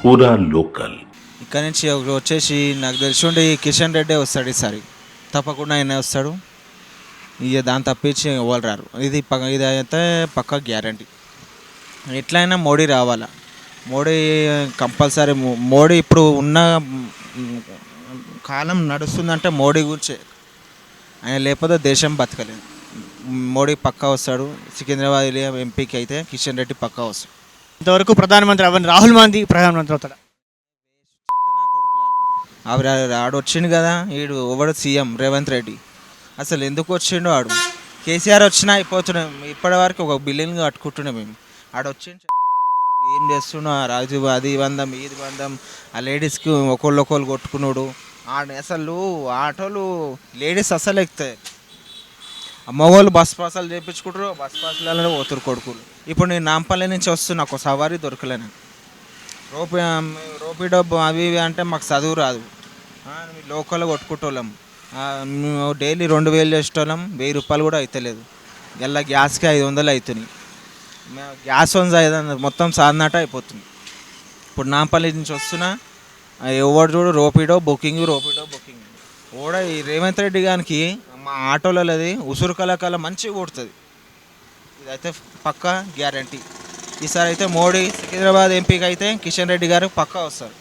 పూరా లోకల్. ఇక్కడ నుంచి వచ్చేసి నాకు తెలిసి కిషన్ రెడ్డి వస్తాడు ఈసారి, తప్పకుండా ఆయన వస్తాడు. ఇక దాన్ని తప్పించి ఎవరు రారు. ఇది అయితే పక్కా గ్యారంటీ. ఎట్లయినా మోడీ రావాలా. మోడీ కంపల్సరీ. మోడీ ఇప్పుడు ఉన్న కాలం నడుస్తుందంటే మోడీ గురించే. ఆయన లేకపోతే దేశం బతకలేదు. మోడీ పక్కా వస్తాడు. సికింద్రాబాద్ ఎంపీకి అయితే కిషన్ రెడ్డి పక్కా వస్తాడు. ఇంతవరకు ప్రధానమంత్రి అవ్వని రాహుల్ గాంధీ ప్రధానమంత్రి అవుతాడు. ఆడు వచ్చిండు కదా, వీడు ఎవడు సీఎం రేవంత్ రెడ్డి. అసలు ఎందుకు వచ్చిండు ఆడు? కేసీఆర్ వచ్చినా అయిపోతున్నాం. ఇప్పటి వరకు ఒక బిల్లియన్ కట్టుకుంటున్నాం మేము. ఆడు వచ్చిండు ఏం చేస్తున్నా, రాజు అది బంధం ఇది బంధం, ఆ లేడీస్కి ఒకళ్ళు కొట్టుకున్నాడు. అసలు ఆటోలు లేడీస్ అసలు ఎక్కుతాయి. మగవాళ్ళు బస్ పాసాలు చేయించుకుంటారు, బస్ పాసాలలో పోతురు కొడుకులు. ఇప్పుడు నేను నాంపల్లి నుంచి వస్తున్నా, ఒక సవారీ దొరకలేను. రోపిడో అవి ఇవి అంటే మాకు చదువు రాదు, లోకల్లో కొట్టుకుంటోళ్ళం. మేము డైలీ 2000 చేసేటోళ్ళం, 1000 రూపాయలు కూడా అవుతలేదు. ఇలా గ్యాస్కి 500 అవుతున్నాయి. గ్యాస్ మొత్తం సాధనాట అయిపోతుంది. ఇప్పుడు నాంపల్లి నుంచి వస్తున్నా, ఎవరు చూడు రోపిడో బుకింగ్ కూడా. ఈ రేవంత్ రెడ్డి గారికి మా ఆటోలది ఉసురు కళాకాల మంచిగా కొడుతుంది. ఇదైతే పక్కా గ్యారంటీ. ఈసారి అయితే మోడీ సికింద్రాబాద్ ఎంపీకి అయితే కిషన్ రెడ్డి గారు పక్కా వస్తారు.